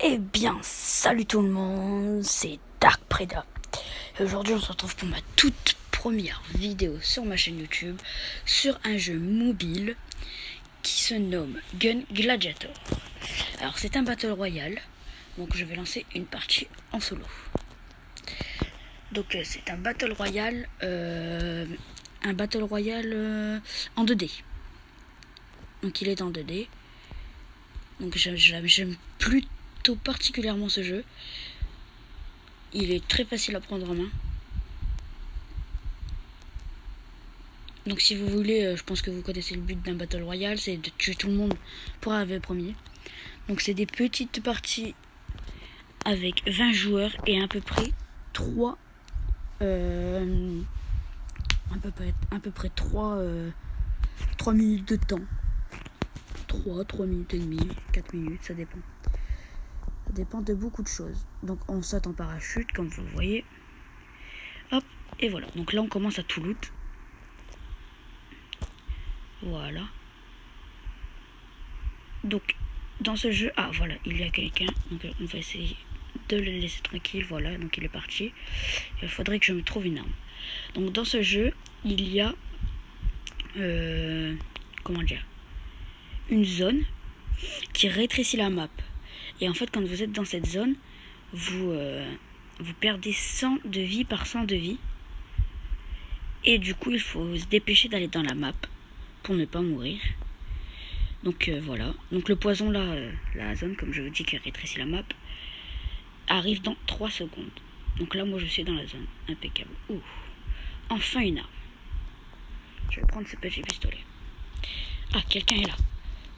Eh bien, salut tout le monde, c'est Dark Preda. Et aujourd'hui, on se retrouve pour ma toute première vidéo sur ma chaîne YouTube sur un jeu mobile qui se nomme Gun Gladiator. Alors, c'est un Battle Royale, donc je vais lancer une partie en solo. Donc, c'est un Battle Royale, en 2D. Donc, il est en 2D. Donc, j'aime plutôt particulièrement ce jeu. Il est très facile à prendre en main. Donc si vous voulez, je pense que vous connaissez le but d'un Battle Royale, c'est de tuer tout le monde pour arriver premier. Donc c'est des petites parties avec 20 joueurs et à peu près 3... à peu près 3 minutes de temps. 3 minutes et demie, 4 minutes, ça dépend. Ça dépend de beaucoup de choses. Donc on saute en parachute, comme vous le voyez. Hop, et voilà. Donc là on commence à tout loot. Voilà. Donc, dans ce jeu... Ah, voilà, il y a quelqu'un. Donc, on va essayer de le laisser tranquille. Voilà, donc il est parti. Il faudrait que je me trouve une arme. Donc, dans ce jeu, il y a... comment dire, une zone qui rétrécit la map. Et en fait, quand vous êtes dans cette zone, vous perdez 100 de vie par 100 de vie. Et du coup, il faut se dépêcher d'aller dans la map pour ne pas mourir. Donc voilà. Donc le poison là, la zone, comme je vous dis, qui rétrécit la map, arrive dans 3 secondes. Donc là, moi, je suis dans la zone. Impeccable. Ouh. Enfin une arme. Je vais prendre ce petit pistolet. Ah, quelqu'un est là.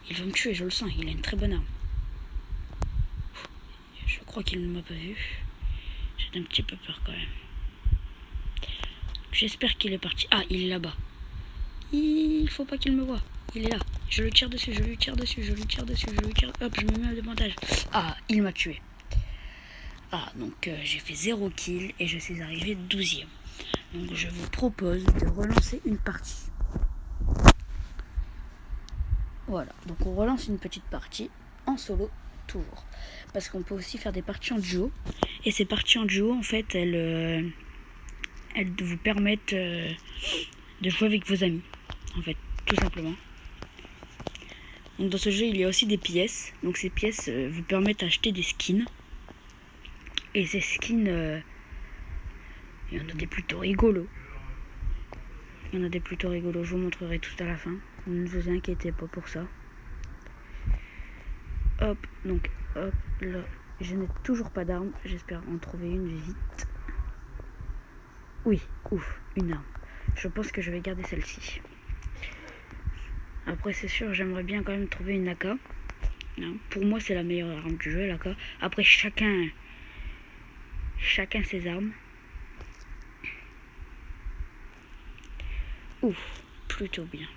Il va me tuer, je le sens. Il a une très bonne arme. Je crois qu'il ne m'a pas vu. J'ai un petit peu peur quand même. J'espère qu'il est parti. Ah, il est là-bas. Il faut pas qu'il me voie. Il est là. Je le tire dessus, je lui tire dessus, je lui tire dessus, je lui tire... Hop, je me mets à démontage. Ah, il m'a tué. Ah, donc j'ai fait 0 kill et je suis arrivé 12e. Donc je vous propose de relancer une partie. Voilà, donc on relance une petite partie en solo toujours. Parce qu'on peut aussi faire des parties en duo. Et ces parties en duo, en fait, elles vous permettent de jouer avec vos amis. En fait, tout simplement. Donc dans ce jeu, il y a aussi des pièces. Donc ces pièces vous permettent d'acheter des skins. Et ces skins, il y en a des plutôt rigolos. Il y en a des plutôt rigolos, je vous montrerai tout à la fin. Ne vous inquiétez pas pour ça. Hop, donc hop là. Je n'ai toujours pas d'arme, j'espère en trouver une vite. Oui, ouf, une arme. Je pense que je vais garder celle-ci. Après c'est sûr, j'aimerais bien quand même trouver une AK. Pour moi c'est la meilleure arme du jeu, l'AK. Après chacun ses armes. Ouf, plutôt bien.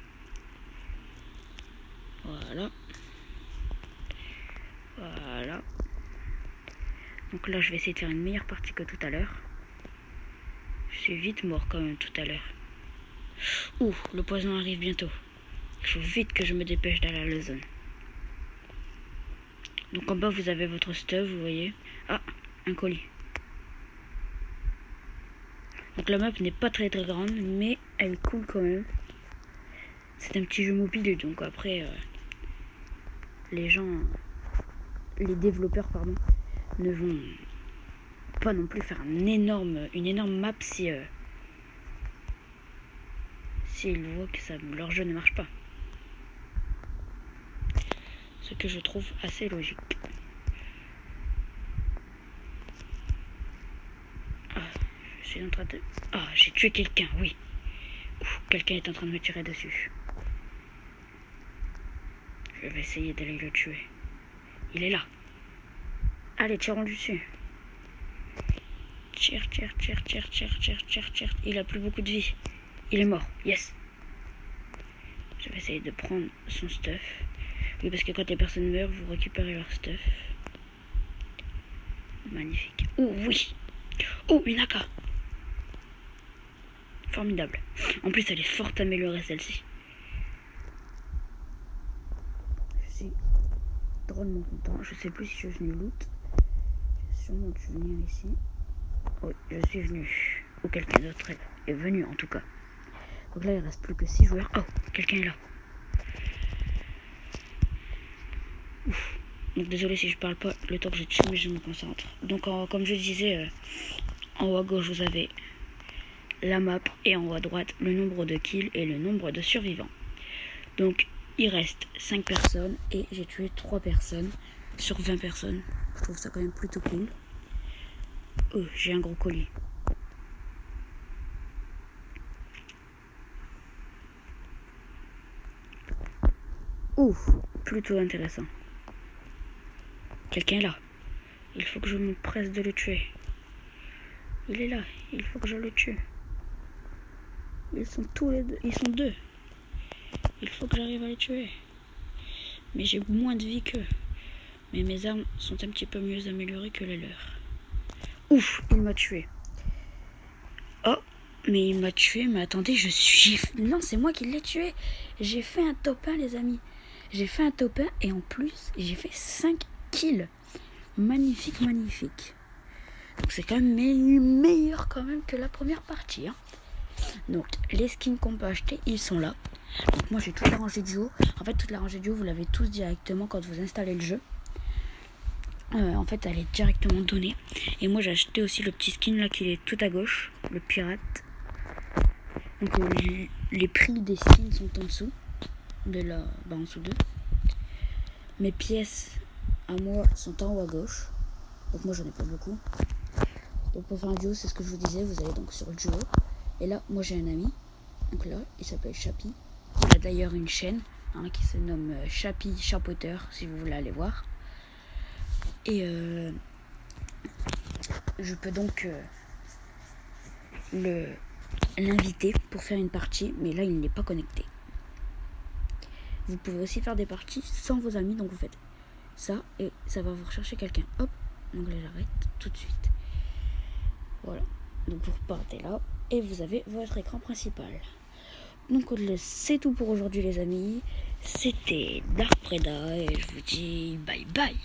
Voilà. Voilà. Donc là, je vais essayer de faire une meilleure partie que tout à l'heure. Je suis vite mort quand même tout à l'heure. Ouh, le poison arrive bientôt. Il faut vite que je me dépêche d'aller à la zone. Donc en bas, vous avez votre stuff, vous voyez. Ah, un colis. Donc la map n'est pas très grande, mais elle est cool quand même. C'est un petit jeu mobile, donc après, les développeurs, pardon, ne vont pas non plus faire une énorme map si ils voient que leur jeu ne marche pas. Ce que je trouve assez logique. Ah, je suis en train de... Ah, j'ai tué quelqu'un, oui. Quelqu'un est en train de me tirer dessus. Je vais essayer d'aller le tuer. Il est là. Allez, tirons dessus. Tire. Il a plus beaucoup de vie. Il est mort. Yes. Je vais essayer de prendre son stuff. Oui, parce que quand les personnes meurent, vous récupérez leur stuff. Magnifique. Oh, oui. Oh, une AK. Formidable. En plus, elle est fort améliorée, celle-ci. Je suis drôlement content. Je sais plus si je suis venu loot. J'ai sûrement dû venir ici. Oui, je suis venu. Ou quelqu'un d'autre est venu en tout cas. Donc là il reste plus que 6 joueurs. Oh, quelqu'un est là. Ouf. Donc désolé si je parle pas le temps que je tue, mais je me concentre. Donc comme je disais, en haut à gauche vous avez la map et en haut à droite le nombre de kills et le nombre de survivants. Donc il reste 5 personnes et j'ai tué 3 personnes sur 20 personnes. Je trouve ça quand même plutôt cool. Oh, j'ai un gros colis. Ouf, plutôt intéressant. Quelqu'un est là. Il faut que je m'empresse de le tuer. Il est là, il faut que je le tue. Ils sont tous les deux, ils sont deux. Il faut que j'arrive à les tuer. Mais j'ai moins de vie qu'eux. Mais mes armes sont un petit peu mieux améliorées que les leurs. Ouf, il m'a tué. Oh, mais il m'a tué, mais attendez, non, c'est moi qui l'ai tué. J'ai fait un top 1, les amis. J'ai fait un top 1 et en plus, j'ai fait 5 kills. Magnifique, magnifique. Donc c'est quand même meilleur quand même que la première partie. Hein. Donc les skins qu'on peut acheter, ils sont là. Donc moi j'ai toute la rangée duo. En fait, toute la rangée duo, vous l'avez tous directement quand vous installez le jeu. En fait, elle est directement donnée. Et moi j'ai acheté aussi le petit skin là qui est tout à gauche, le pirate. Donc les prix des skins sont en dessous. De là, en dessous d'eux. Mes pièces à moi sont en haut à gauche. Donc moi j'en ai pas beaucoup. Donc pour faire un duo, c'est ce que je vous disais, vous allez donc sur le duo. Et là, moi j'ai un ami. Donc là, il s'appelle Chappy. Il a d'ailleurs une chaîne qui se nomme Chappy Chapoteur, si vous voulez aller voir. Et je peux donc l'inviter pour faire une partie, mais là il n'est pas connecté. Vous pouvez aussi faire des parties sans vos amis, donc vous faites ça et ça va vous rechercher quelqu'un. Hop, donc là j'arrête tout de suite. Voilà, donc vous repartez là et vous avez votre écran principal. Donc c'est tout pour aujourd'hui les amis. C'était Dark Preda et je vous dis bye bye.